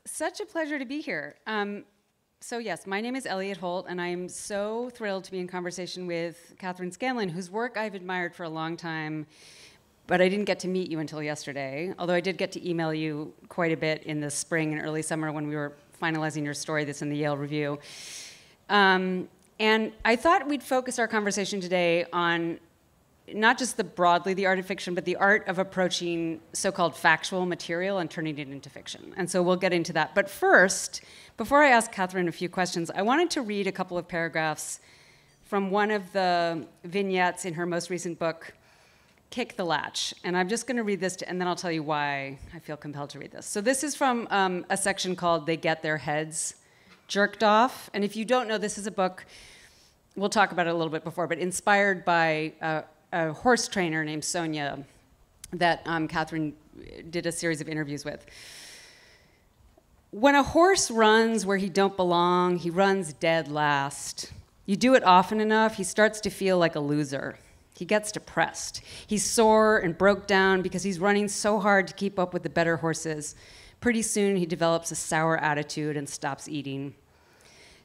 such a pleasure to be here. So yes, my name is Elliot Holt, and I'm so thrilled to be in conversation with Catherine Scanlon, whose work I've admired for a long time, but I didn't get to meet you until yesterday, although I did get to email you quite a bit in the spring and early summer when we were finalizing your story that's in the Yale Review. And I thought we'd focus our conversation today on not just broadly the art of fiction, but the art of approaching so-called factual material and turning it into fiction. And so we'll get into that. But first, before I ask Catherine a few questions, I wanted to read a couple of paragraphs from one of the vignettes in her most recent book, Kick the Latch. And I'm just going to read this, and then I'll tell you why I feel compelled to read this. So this is from a section called They Get Their Heads Jerked Off. And if you don't know, this is a book, we'll talk about it a little bit before, but inspired by a horse trainer named Sonia that Catherine did a series of interviews with. When a horse runs where he don't belong, he runs dead last. You do it often enough, he starts to feel like a loser. He gets depressed. He's sore and broke down because he's running so hard to keep up with the better horses. Pretty soon he develops a sour attitude and stops eating.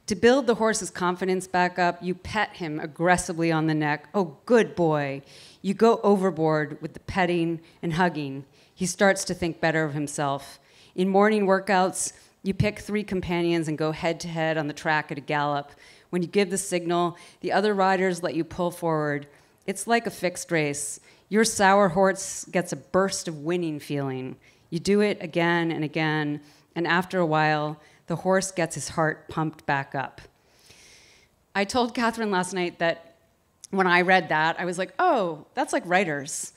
To build the horse's confidence back up, you pet him aggressively on the neck. Oh, good boy. You go overboard with the petting and hugging. He starts to think better of himself. In morning workouts, you pick 3 companions and go head-to-head on the track at a gallop. When you give the signal, the other riders let you pull forward. It's like a fixed race. Your sour horse gets a burst of winning feeling. You do it again and again, and after a while, the horse gets his heart pumped back up. I told Catherine last night that when I read that, I was like, oh, that's like writers.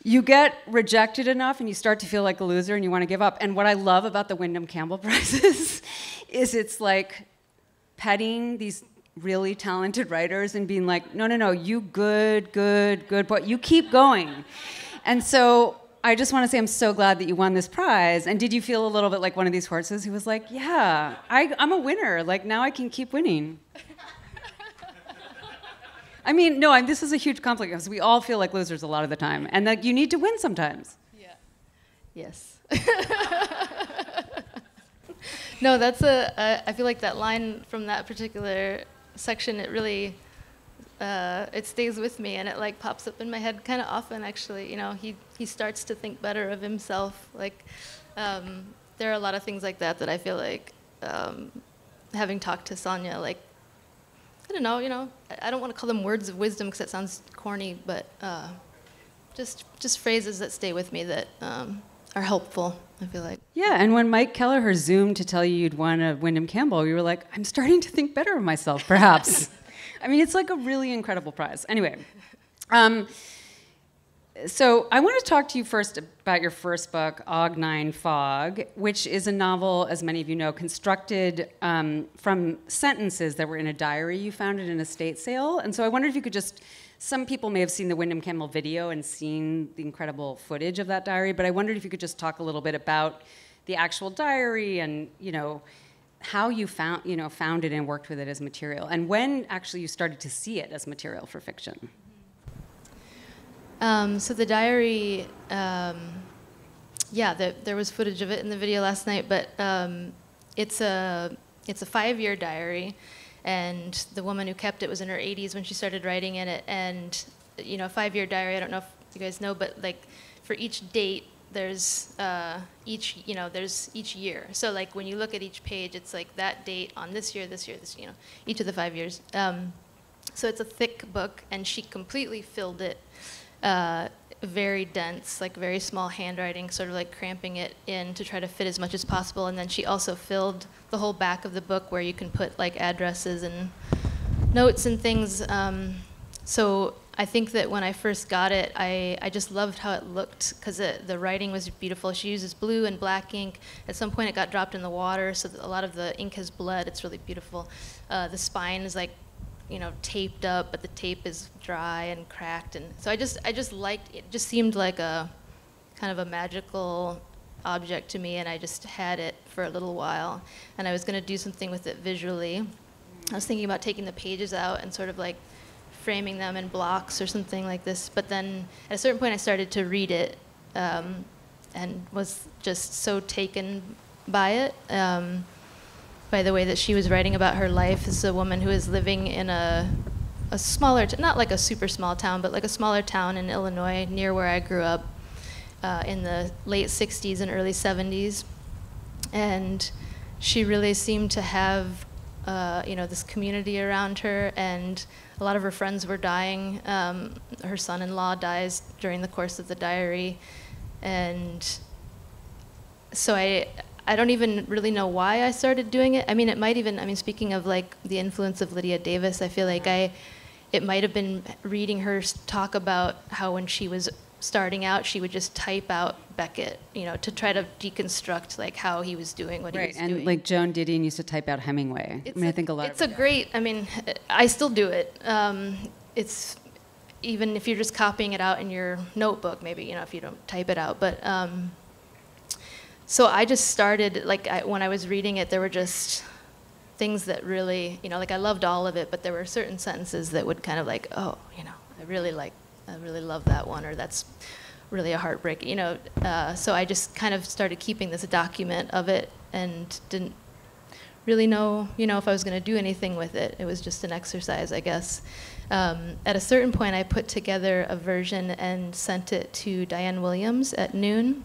You get rejected enough and you start to feel like a loser and you want to give up. And what I love about the Wyndham Campbell Prizes is it's like petting these really talented writers and being like, no, no, no, you good boy, you keep going. And so I just want to say I'm so glad that you won this prize. And did you feel a little bit like one of these horses who was like, yeah, I'm a winner. Like, now I can keep winning. I mean, no, this is a huge compliment because we all feel like losers a lot of the time. And that you need to win sometimes. Yeah. Yes. No, I feel like that line from that particular section, it really, it stays with me, and it like pops up in my head kind of often, actually. You know, he starts to think better of himself. Like, there are a lot of things like that I feel like, having talked to Sonia, like, I don't know, you know, I don't want to call them words of wisdom because it sounds corny, but just phrases that stay with me that are helpful, I feel like. Yeah, and when Mike Kelleher zoomed to tell you you'd won a Wyndham Campbell, you were like, I'm starting to think better of myself, perhaps. I mean, it's like a really incredible prize. Anyway, so I want to talk to you first about your first book, Og9 Fog, which is a novel, as many of you know, constructed from sentences that were in a diary you found at an estate sale. And so I wondered if you could just, some people may have seen the Wyndham Campbell video and seen the incredible footage of that diary, but I wondered if you could just talk a little bit about the actual diary and, you know, how you found it and worked with it as material, and when actually you started to see it as material for fiction. So the diary, yeah, there was footage of it in the video last night, but it's a 5-year diary, and the woman who kept it was in her 80s when she started writing in it. And you know, 5-year diary, I don't know if you guys know, but like for each date, there's each year. So like when you look at each page, it's like that date on this year, you know, each of the 5 years. So it's a thick book, and she completely filled it. Very dense, like very small handwriting, sort of like cramping it in to try to fit as much as possible. And then she also filled the whole back of the book where you can put like addresses and notes and things. So I think that when I first got it, I just loved how it looked because the writing was beautiful. She uses blue and black ink. At some point it got dropped in the water, so a lot of the ink has bled. It's really beautiful. The spine is like, you know, taped up, but the tape is dry and cracked, and so I just liked it. Just seemed like a kind of a magical object to me, and I just had it for a little while, and I was going to do something with it visually. I was thinking about taking the pages out and sort of like framing them in blocks or something like this, but then at a certain point I started to read it and was just so taken by it, by the way that she was writing about her life as a woman who is living in a smaller, not like a super small town, but like a smaller town in Illinois near where I grew up in the late 60s and early 70s. And she really seemed to have this community around her, and a lot of her friends were dying. Her son-in-law dies during the course of the diary. And so I don't even really know why I started doing it. I mean, it might even, speaking of like the influence of Lydia Davis, I feel like it might have been reading her talk about how when she was starting out, she would just type out Beckett, to try to deconstruct like how he was doing what he was doing. And like Joan Didion used to type out Hemingway. I think a lot. It's I still do it. It's even if you're just copying it out in your notebook, maybe, if you don't type it out. But so I just started, when I was reading it, there were just things that really, I loved all of it, but there were certain sentences that would kind of like, oh, I really love that one, or that's really a heartbreak, so I just kind of started keeping this document of it and didn't really know, if I was going to do anything with it. It was just an exercise, I guess. At a certain point, I put together a version and sent it to Diane Williams at Noon.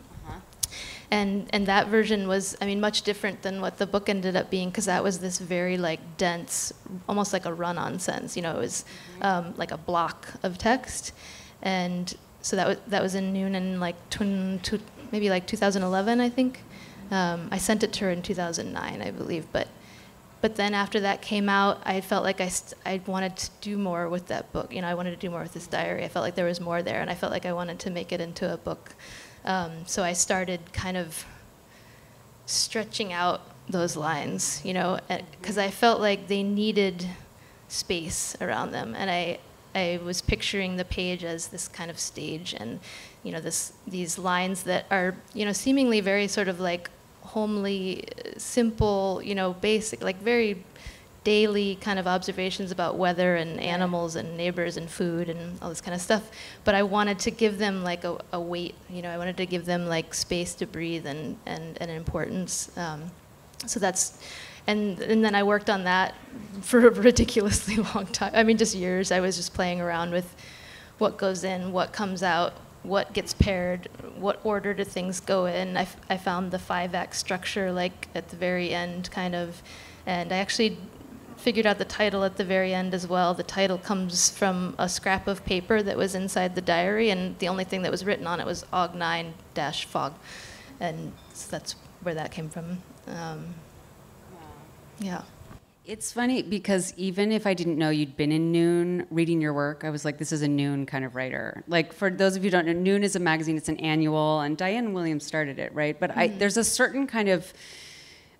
And that version was, much different than what the book ended up being, because that was this very dense, almost like a run-on sentence. It was like a block of text, and so that was in Noon in maybe 2011, I think. I sent it to her in 2009, I believe, but then after that came out, I felt like I wanted to do more with that book. I wanted to do more with this diary. I felt like there was more there, and I felt like I wanted to make it into a book. So I started kind of stretching out those lines, because I felt like they needed space around them, and I was picturing the page as this kind of stage, and these lines that are seemingly very sort of like homely, simple, basic, like very daily kind of observations about weather and animals and neighbors and food and all this kind of stuff. But I wanted to give them like a weight, I wanted to give them like space to breathe and an importance. So that's, and then I worked on that for a ridiculously long time. Just years. I was just playing around with what goes in, what comes out, what gets paired, what order do things go in. I found the 5-act structure like at the very end kind of, and I actually figured out the title at the very end as well. The title comes from a scrap of paper that was inside the diary, and the only thing that was written on it was Og9-Fog, and so that's where that came from. Yeah. It's funny because even if I didn't know you'd been in Noon reading your work, I was like, this is a Noon kind of writer. Like, for those of you who don't know, Noon is a magazine, it's an annual, and Diane Williams started it, right? But there's a certain kind of,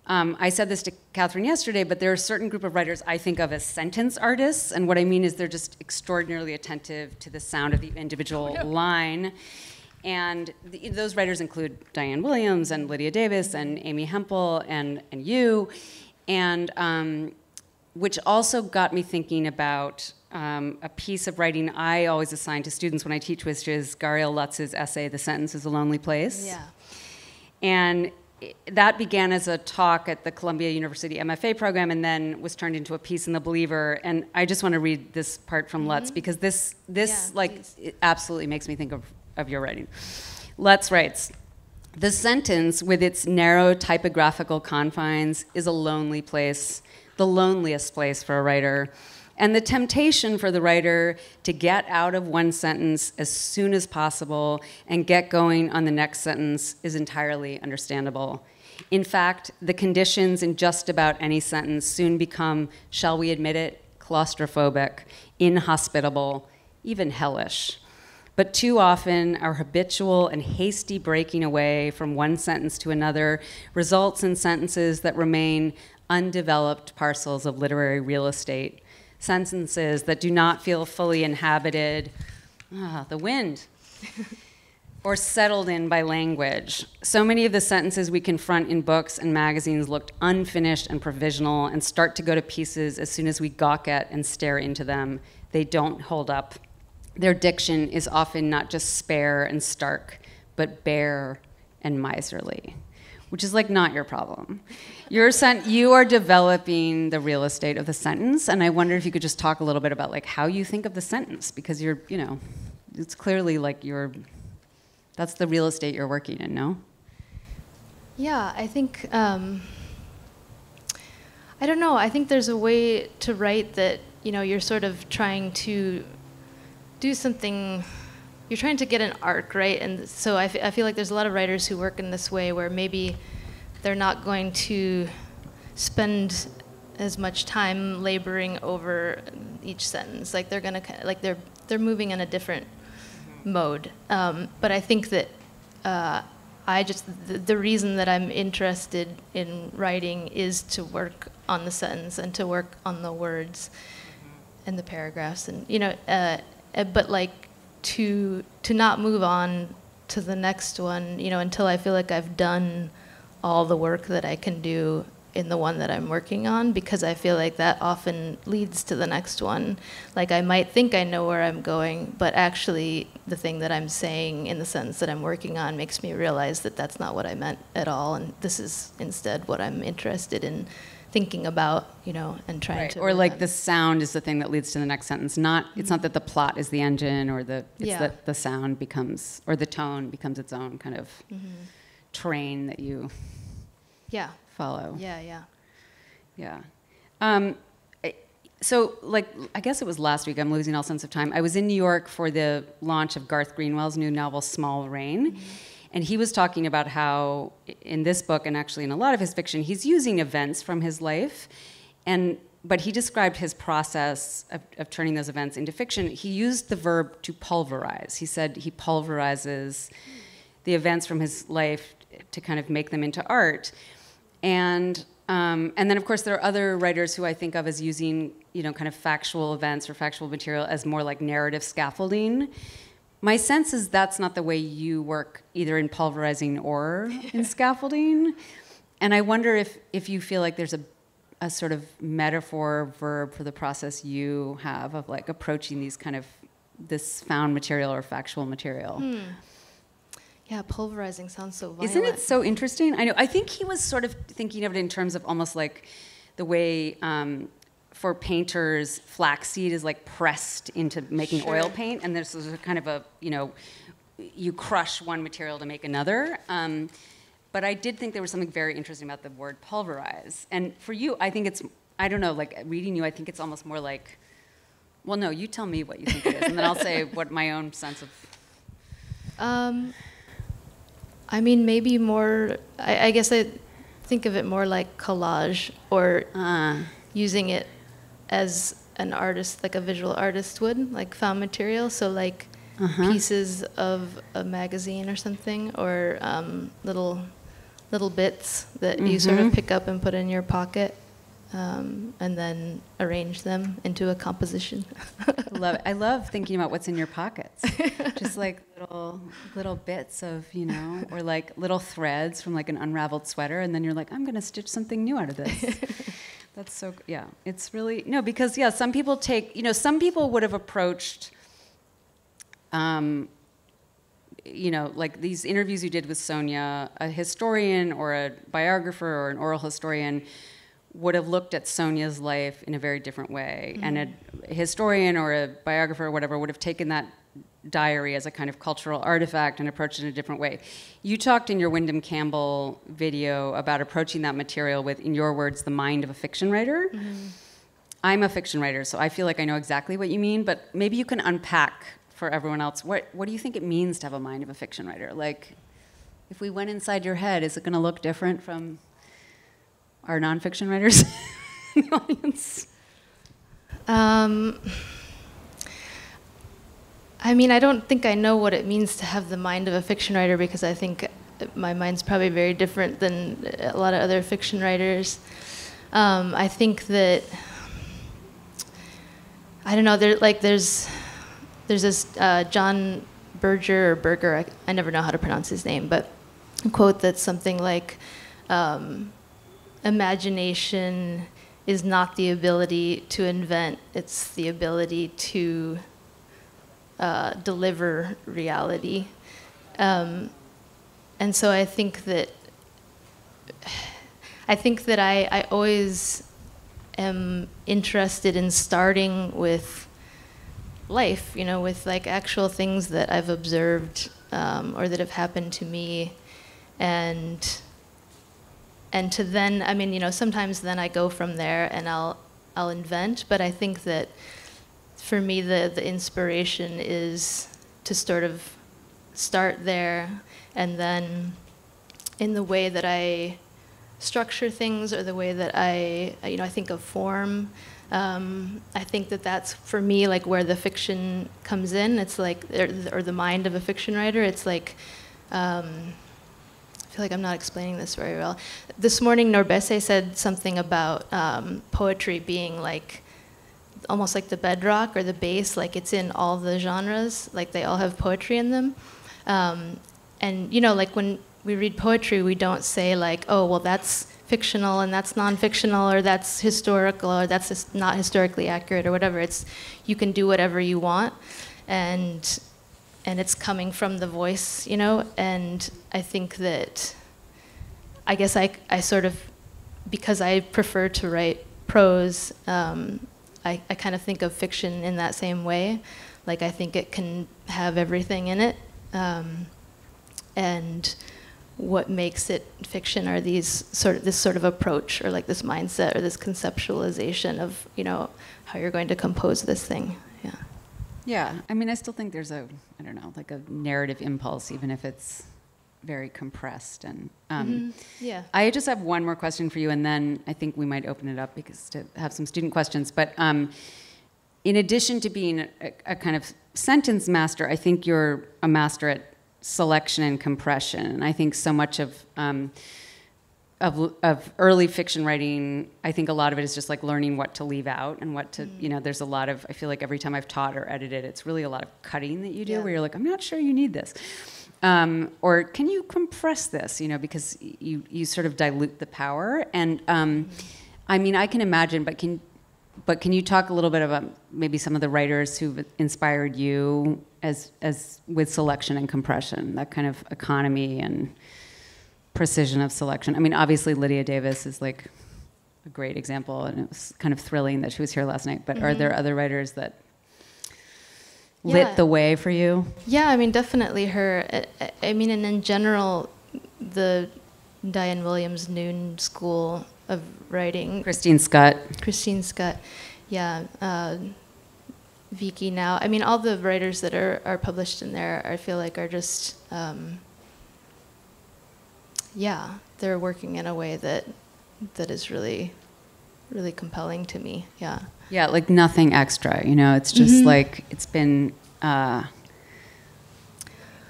I said this to Catherine yesterday, but there are a certain group of writers I think of as sentence artists, and what I mean is they're just extraordinarily attentive to the sound of the individual line. And those writers include Diane Williams and Lydia Davis and Amy Hempel and you. And which also got me thinking about a piece of writing I always assign to students when I teach, which is Gariel Lutz's essay, "The Sentence is a Lonely Place." Yeah. And that began as a talk at the Columbia University MFA program and then was turned into a piece in The Believer. And I just want to read this part from Lutz because this it absolutely makes me think of your writing. Lutz writes, "The sentence, with its narrow typographical confines, is a lonely place, the loneliest place for a writer. And the temptation for the writer to get out of one sentence as soon as possible and get going on the next sentence is entirely understandable. In fact, the conditions in just about any sentence soon become, shall we admit it, claustrophobic, inhospitable, even hellish. But too often, our habitual and hasty breaking away from one sentence to another results in sentences that remain undeveloped parcels of literary real estate, sentences that do not feel fully inhabited, the wind, or settled in by language. So many of the sentences we confront in books and magazines look unfinished and provisional and start to go to pieces as soon as we gawk at and stare into them. They don't hold up. Their diction is often not just spare and stark, but bare and miserly." which is like not your problem. You are developing the real estate of the sentence, and I wonder if you could just talk a little bit about like how you think of the sentence, because you're, you know, it's clearly like that's the real estate you're working in, no? Yeah, I think, I don't know, I think there's a way to write that, you know, you're sort of trying to do something, you're trying to get an arc, right? And so I feel like there's a lot of writers who work in this way where maybe they're not going to spend as much time laboring over each sentence. Like they're gonna, like they're moving in a different mode. But I think that the reason that I'm interested in writing is to work on the sentence and to work on the words and the paragraphs, and you know, but like to not move on to the next one, you know, until I feel like I've done all the work that I can do in the one that I'm working on, because I feel like that often leads to the next one. Like I might think I know where I'm going, but actually the thing that I'm saying in the sentence that I'm working on makes me realize that that's not what I meant at all, and this is instead what I'm interested in thinking about, you know, and trying to. Or like the sound is the thing that leads to the next sentence. It's not that the plot is the engine, or that the sound becomes, or the tone becomes its own kind of train that you follow. Yeah. So, like, I guess it was last week, I'm losing all sense of time. I was in New York for the launch of Garth Greenwell's new novel, Small Rain. And he was talking about how, in this book, and actually in a lot of his fiction, he's using events from his life. But he described his process of turning those events into fiction. He used the verb to pulverize. He said he pulverizes the events from his life to kind of make them into art. And then, of course, there are other writers who I think of as using, you know, kind of factual events or factual material as more like narrative scaffolding. My sense is that's not the way you work, either in pulverizing or in scaffolding. And I wonder if you feel like there's a sort of metaphor verb for the process you have of like approaching these kind of this found material or factual material. Yeah, pulverizing sounds so violent. Isn't it so interesting? I know. I think he was sort of thinking of it in terms of almost like the way for painters, flaxseed is like pressed into making oil paint, and there's a kind of a, you know, you crush one material to make another. But I did think there was something very interesting about the word pulverize. And for you, I think it's, I don't know, like reading you, I think it's almost more like, well, no, you tell me what you think it is, and then I'll say what my own sense of. I mean, maybe more, I guess I think of it more like collage, or using it as an artist, like a visual artist would, like found material. So like pieces of a magazine or something, or little bits that you sort of pick up and put in your pocket, and then arrange them into a composition. Love it. I love thinking about what's in your pockets. Just like little bits of, you know, or like little threads from like an unraveled sweater, and then you're like, I'm going to stitch something new out of this. That's so, yeah. It's really, no, because, yeah, some people take, you know, some people would have approached, you know, like these interviews you did with Sonia, a historian or a biographer or an oral historian would have looked at Sonia's life in a very different way. And a historian or a biographer or whatever would have taken that diary as a kind of cultural artifact and approached it in a different way. You talked in your Wyndham Campbell video about approaching that material with, in your words, the mind of a fiction writer. I'm a fiction writer, so I feel like I know exactly what you mean, but maybe you can unpack for everyone else, what do you think it means to have a mind of a fiction writer? Like, if we went inside your head, is it going to look different from our nonfiction writers in the audience? I mean, I don't think I know what it means to have the mind of a fiction writer, because I think my mind's probably very different than a lot of other fiction writers. I think that, I don't know, there's this John Berger, or Berger, I never know how to pronounce his name, but a quote that's something like, imagination is not the ability to invent, it's the ability to deliver reality. And so I think that I think that I always am interested in starting with life, you know, with like actual things that I've observed or that have happened to me, and to then, I mean, you know, sometimes then I go from there and I'll invent, but I think that for me the inspiration is to sort of start there, and then in the way that I structure things or the way that I think of form, I think that that's for me like where the fiction comes in. It's like, or the mind of a fiction writer. It's like, I feel like I'm not explaining this very well. This morning Norbese said something about poetry being like almost like the bedrock or the base, like it's in all the genres, like they all have poetry in them. And you know, like when we read poetry, we don't say like, oh, well, that's fictional and that's non-fictional, or that's historical, or that's just not historically accurate, or whatever. It's, you can do whatever you want, and it's coming from the voice, you know. And I think that, I guess I sort of, because I prefer to write prose, I kind of think of fiction in that same way. Like I think it can have everything in it, and what makes it fiction are this sort of approach, or like this mindset, or this conceptualization of, you know, how you're going to compose this thing. Yeah. Yeah, I mean, I still think there's a like a narrative impulse, even if it's very compressed. And Yeah. I just have one more question for you, and then I think we might open it up because to have some student questions. But in addition to being a kind of sentence master, I think you're a master at selection and compression. And I think so much of early fiction writing, I think a lot of it is just like learning what to leave out and what to, you know, there's a lot of, I feel like every time I've taught or edited, it's really a lot of cutting that you do, where you're like, I'm not sure you need this. Or can you compress this, you know, because you sort of dilute the power. And I mean, I can imagine, but can you talk a little bit about maybe some of the writers who've inspired you as with selection and compression, that kind of economy and precision of selection? I mean, obviously Lydia Davis is like a great example, and it was kind of thrilling that she was here last night. But are there other writers that lit the way for you? Yeah, I mean, definitely her. I mean, and in general, the Diane Williams Noon School of Writing. Christine Scott, yeah. Vicky Now. I mean, all the writers that are published in there, I feel like are just, yeah, they're working in a way that is really, really compelling to me. Yeah. Yeah, like nothing extra, you know. It's just like it's been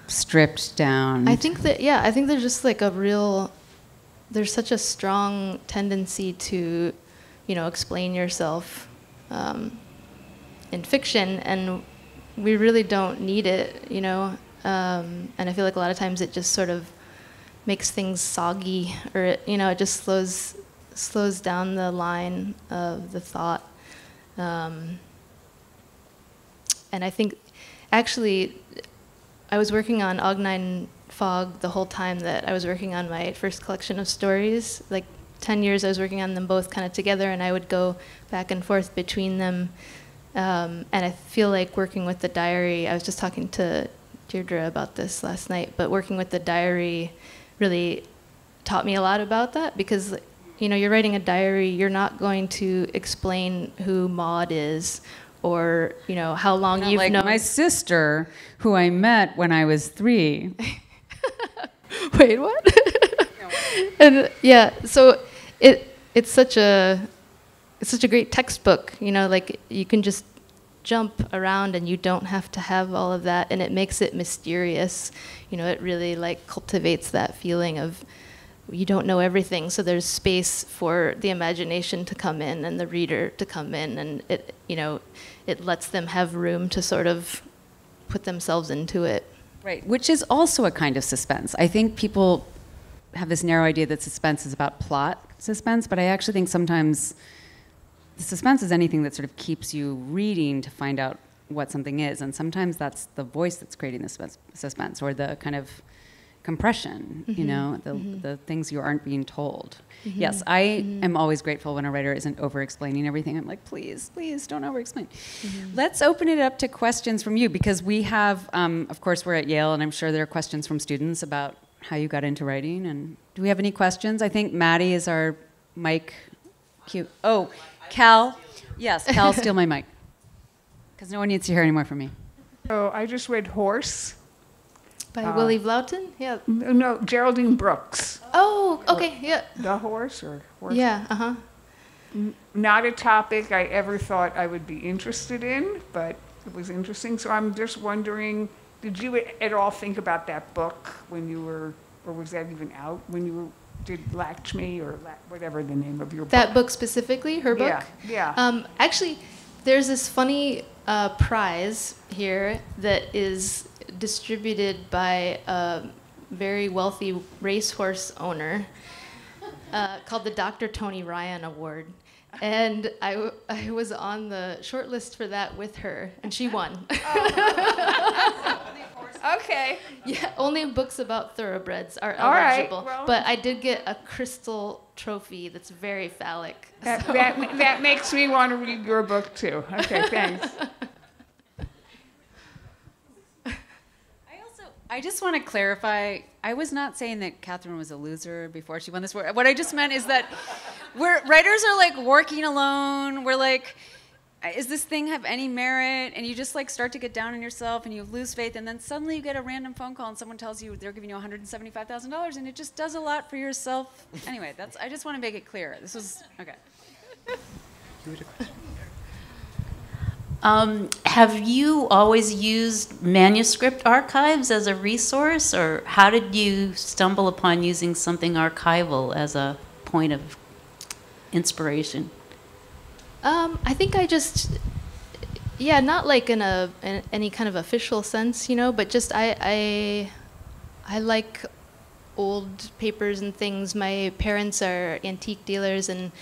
stripped down. I think there's just like there's such a strong tendency to, you know, explain yourself in fiction, and we really don't need it, you know. And I feel like a lot of times it just sort of makes things soggy, or it just slows down the line of the thought. And I think, actually, I was working on Ognein Fog the whole time that I was working on my first collection of stories. Like 10 years I was working on them both kind of together, and I would go back and forth between them. And I feel like working with the diary, I was just talking to Deirdre about this last night, but working with the diary really taught me a lot about that, because, you know, you're writing a diary, you're not going to explain who Maud is, or, you know, how long you've known. My sister, who I met when I was 3. Wait, what? And yeah, so it's such a great textbook, you know, like you can just jump around and you don't have to have all of that, and it makes it mysterious. You know, it really like cultivates that feeling of you don't know everything, so there's space for the imagination to come in and the reader to come in, and it, you know, it lets them have room to sort of put themselves into it. Right, which is also a kind of suspense. I think people have this narrow idea that suspense is about plot suspense, but I actually think sometimes the suspense is anything that sort of keeps you reading to find out what something is, and sometimes that's the voice that's creating the suspense, or the kind of, compression, you know, the things you aren't being told. Yes, I am always grateful when a writer isn't over-explaining everything. I'm like, please, please don't over-explain. Let's open it up to questions from you, because we have, of course, we're at Yale, and I'm sure there are questions from students about how you got into writing. And do we have any questions? I think Maddie is our mic cue. Oh, Cal. Yes, Cal, steal my mic, because no one needs to hear any more from me. Oh, I just read Horse. By Willie Vlautin? Yeah. No, Geraldine Brooks. Oh, okay, yeah. The Horse or Horse? Yeah, uh-huh. Not a topic I ever thought I would be interested in, but it was interesting. So I'm just wondering, did you at all think about that book when you were, or was that even out when you were, did Lakshmi or whatever the name of your book? That book specifically, her book? Yeah. Actually, there's this funny prize here that is distributed by a very wealthy racehorse owner called the Dr. Tony Ryan Award. And I was on the short list for that with her, and she won. Okay. Yeah, only books about thoroughbreds are All right, eligible. well. But I did get a crystal trophy that's very phallic. That makes me want to read your book too. Okay, thanks. I just want to clarify, I was not saying that Catherine was a loser before she won this award. What I just meant is that writers are like working alone. We're like, is this thing have any merit? And you just like start to get down on yourself and you lose faith, and then suddenly you get a random phone call and someone tells you they're giving you $175,000, and it just does a lot for yourself. Anyway, I just want to make it clear. This was, okay. You had a question. Have you always used manuscript archives as a resource, or how did you stumble upon using something archival as a point of inspiration? I think I just, yeah, not like in any kind of official sense, you know, but just I like old papers and things. My parents are antique dealers, and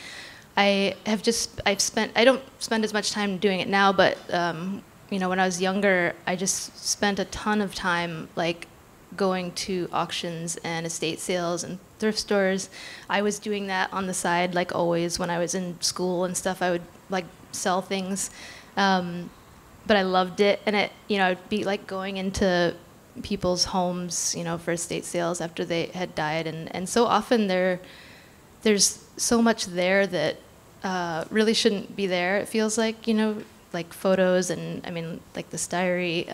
I don't spend as much time doing it now, but you know, when I was younger, I just spent a ton of time like going to auctions and estate sales and thrift stores. I was doing that on the side, like always when I was in school and stuff. I would like sell things, but I loved it, and it, you know, I'd be like going into people's homes, you know, for estate sales after they had died, and so often there's so much there that really shouldn't be there. It feels like, you know, like photos and, I mean, like this diary,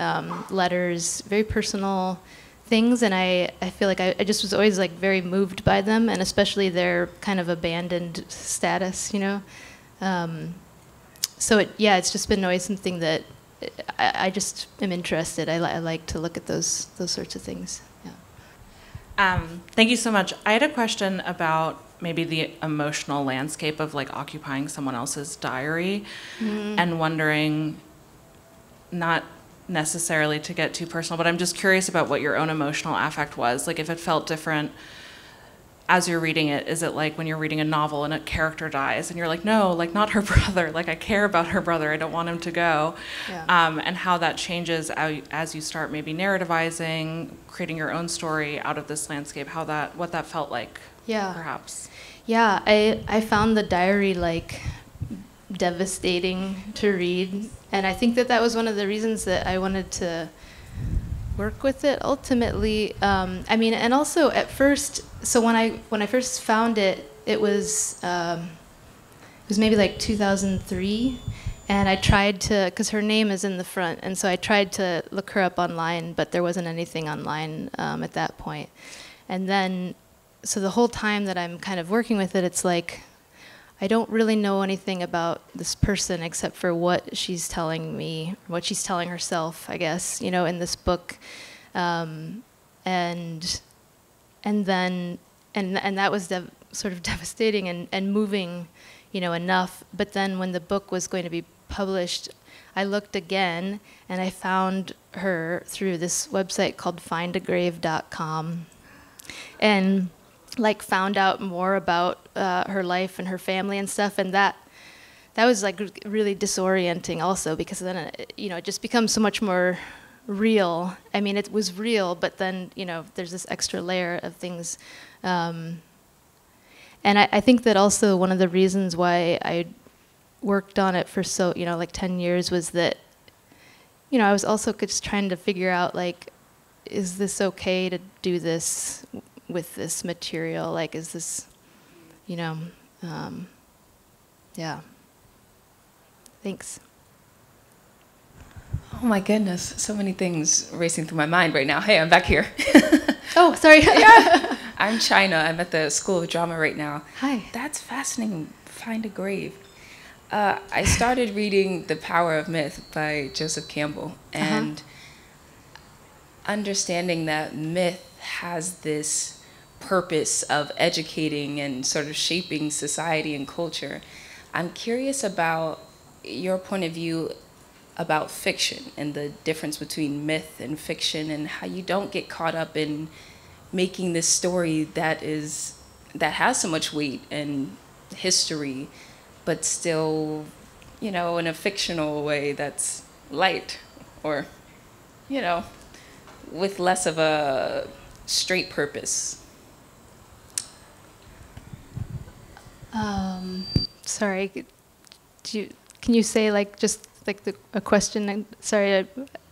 letters, very personal things, and I feel like I just was always like very moved by them, and especially their kind of abandoned status, you know. So it's just been always something that I just am interested. I like to look at those sorts of things. Yeah. Thank you so much. I had a question about maybe the emotional landscape of like occupying someone else's diary, and wondering, not necessarily to get too personal, but I'm just curious about what your own emotional affect was. Like if it felt different as you're reading it. Is it like when you're reading a novel and a character dies and you're like, no, like not her brother, like I care about her brother, I don't want him to go. Yeah. And how that changes as you start maybe narrativizing, creating your own story out of this landscape, what that felt like, perhaps. Yeah, I found the diary like devastating to read, and I think that was one of the reasons that I wanted to work with it ultimately. I mean, and also at first, so when I first found it, it was maybe like 2003, and I tried to, because her name is in the front, and so I tried to look her up online, but there wasn't anything online at that point. And then, so the whole time that I'm kind of working with it, it's like, I don't really know anything about this person except for what she's telling me, what she's telling herself, I guess, you know, in this book. And that was sort of devastating and moving, you know, enough. But then when the book was going to be published, I looked again and I found her through this website called findagrave.com, and like found out more about her life and her family and stuff, and that was like really disorienting also, because then you know, it just becomes so much more real. I mean, it was real, but then, you know, there's this extra layer of things. And I think that also one of the reasons why I worked on it for so, you know, like 10 years was that, you know, I was also just trying to figure out, like, is this okay to do this with this material? Like, is this, you know, yeah. Thanks. Oh my goodness, so many things racing through my mind right now. Hey, I'm back here. Oh, sorry. Yeah. I'm China. I'm at the School of Drama right now. Hi. That's fascinating. Find a grave. I started reading The Power of Myth by Joseph Campbell, and understanding that myth has this purpose of educating and sort of shaping society and culture. I'm curious about your point of view about fiction and the difference between myth and fiction, and how you don't get caught up in making this story that has so much weight and history, but still, you know, in a fictional way that's light, or, you know, with less of a straight purpose. Sorry, can you say, like, just like a question? Sorry,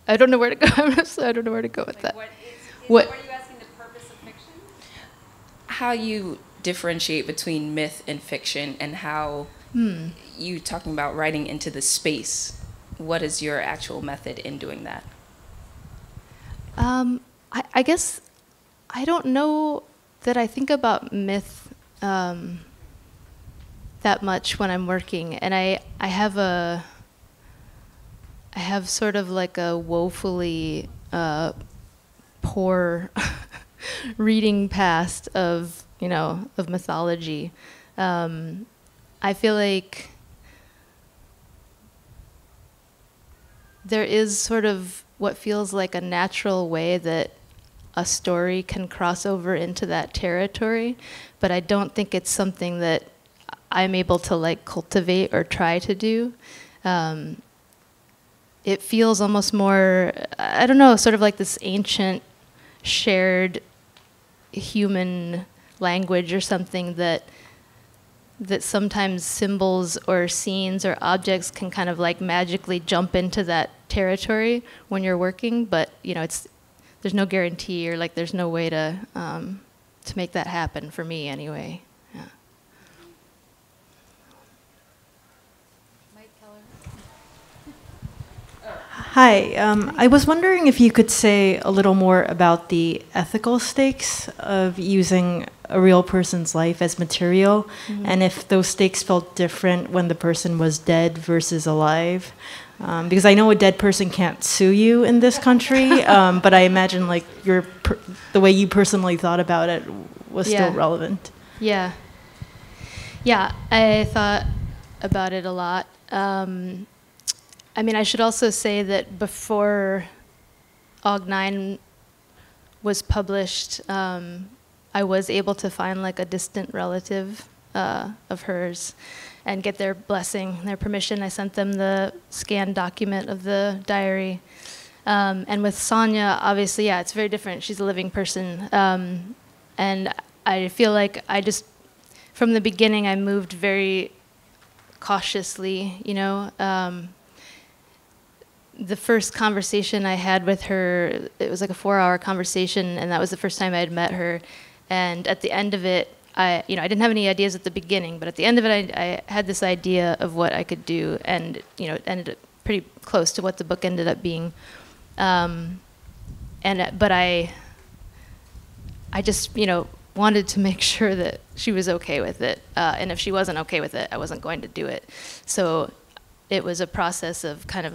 I don't know where to go. I don't know where to go with that. What are you asking, the purpose of fiction? How you differentiate between myth and fiction, and how you talking about writing into the space. What is your actual method in doing that? I guess I don't know that I think about myth that much when I'm working, and I have sort of like a woefully poor reading past of, you know, of mythology. I feel like there is sort of what feels like a natural way that a story can cross over into that territory, but I don't think it's something that I'm able to, like, cultivate or try to do. It feels almost more, I don't know, sort of like this ancient shared human language or something that sometimes symbols or scenes or objects can kind of, like, magically jump into that territory when you're working, but, you know, there's no guarantee, or, like, there's no way to make that happen for me anyway. Yeah. Hi, I was wondering if you could say a little more about the ethical stakes of using a real person's life as material, and if those stakes felt different when the person was dead versus alive. Because I know a dead person can't sue you in this country, but I imagine, like, the way you personally thought about it was still relevant. Yeah. Yeah, I thought about it a lot. I mean, I should also say that before Og9 was published, I was able to find, like, a distant relative of hers and get their blessing, their permission. I sent them the scanned document of the diary. And with Sonia, obviously, yeah, it's very different. She's a living person. And I feel like from the beginning, I moved very cautiously, you know. The first conversation I had with her, it was like a 4-hour conversation, and that was the first time I had met her. And at the end of it, I didn't have any ideas at the beginning, but at the end of it, I had this idea of what I could do, and, you know, it ended up pretty close to what the book ended up being. But I just, you know, wanted to make sure that she was okay with it, and if she wasn't okay with it, I wasn't going to do it. So it was a process of kind of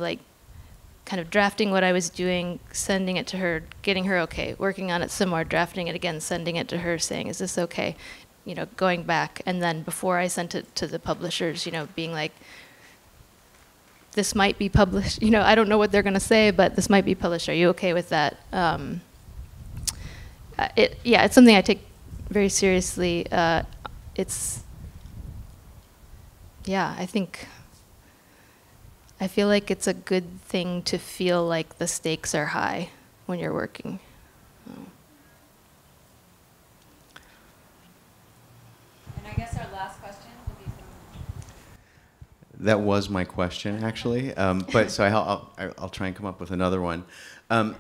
drafting what I was doing, sending it to her, getting her okay, working on it some more, drafting it again, sending it to her, saying, is this okay? You know, going back. And then before I sent it to the publishers, you know, being like, this might be published. You know, I don't know what they're going to say, but this might be published. Are you okay with that? It's something I take very seriously. I think I feel like it's a good thing to feel like the stakes are high when you're working. And I guess our last question will be That was my question, actually. But so I'll try and come up with another one. I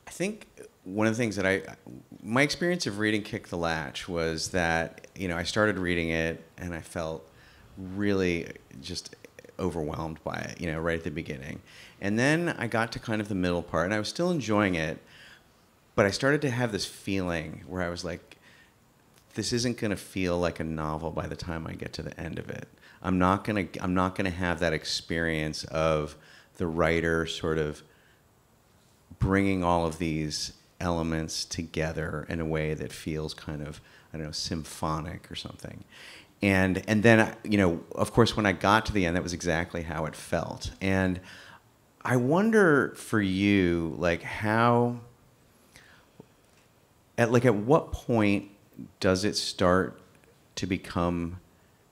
think one of the things that my experience of reading Kick the Latch was that, I started reading it and I felt really just overwhelmed by it, right at the beginning. And then I got to kind of the middle part and I was still enjoying it, but I started to have this feeling where I was like, this isn't going to feel like a novel by the time I get to the end of it. I'm not going to have that experience of the writer sort of bringing all of these elements together in a way that feels kind of, I don't know, symphonic or something. And then, of course, when I got to the end, that was exactly how it felt. And I wonder for you, like at what point does it start to become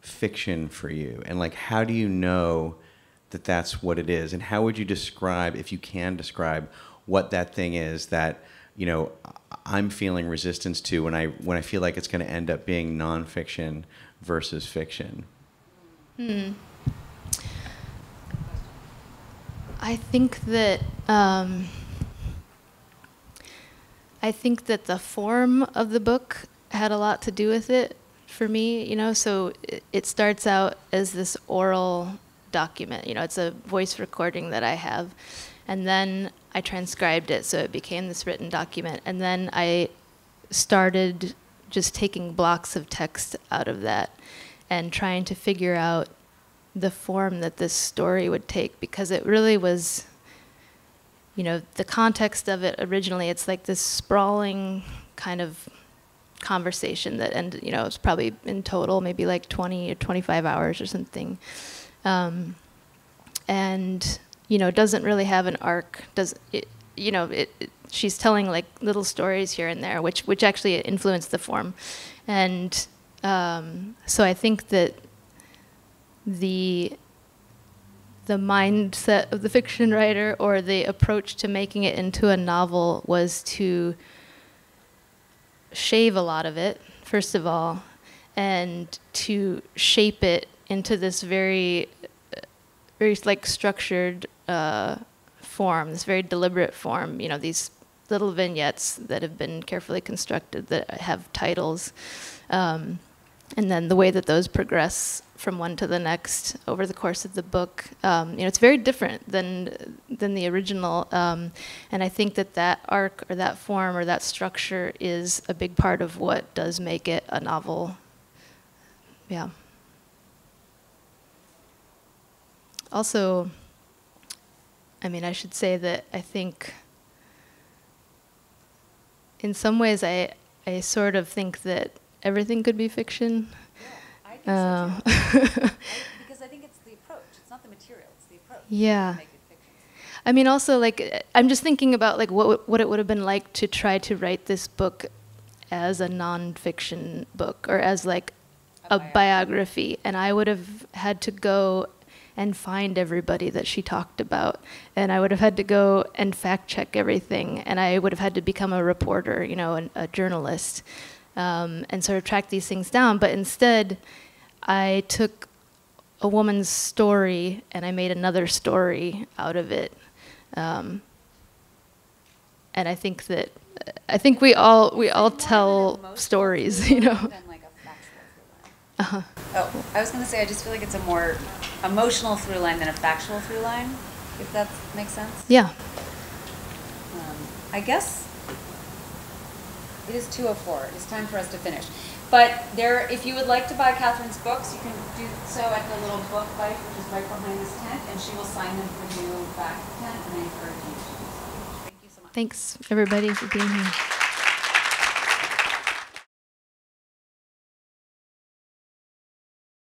fiction for you? And like, how do you know that that's what it is? And how would you describe, if you can describe, what that thing is that, I'm feeling resistance to when I feel like it's going to end up being nonfiction versus fiction? I think that the form of the book had a lot to do with it for me, so it starts out as this oral document, it's a voice recording that I have, and then I transcribed it so it became this written document, and then I started just taking blocks of text out of that and trying to figure out the form that this story would take, because it really was, the context of it originally, it's like this sprawling kind of conversation that ended, it's probably in total maybe like 20 or 25 hours or something. And, it doesn't really have an arc. She's telling like little stories here and there, which actually influenced the form. And so I think that the mindset of the fiction writer, or the approach to making it into a novel, was to shave a lot of it, first of all, and to shape it into this very like structured form, this very deliberate form. These little vignettes that have been carefully constructed that have titles, and then the way that those progress from one to the next over the course of the book, it's very different than the original, and I think that arc or that form or that structure is a big part of what does make it a novel. Yeah. Also, I should say that I think in some ways I sort of think that everything could be fiction. Yeah, I think so too. Because I think it's the approach. It's not the material, it's the approach. Yeah. To make it fiction. Also, like, I'm just thinking about like what it would have been like to try to write this book as a nonfiction book, or as like a biography, and I would have had to go and find everybody that she talked about, and I would have had to go and fact check everything, and I would have had to become a reporter, a journalist, and sort of track these things down. But instead, I took a woman's story and I made another story out of it, and I think we all tell stories, Than like a factual through line. Oh, I was going to say, I just feel like it's a more emotional through line than a factual through line, if that makes sense. Yeah. I guess it is 2:04. It's time for us to finish. But if you would like to buy Catherine's books, you can do so at the little book bike, which is right behind this tent, and she will sign them for you back at the tent, and I encourage you to do so. Thank you so much. Thanks, everybody, for being here.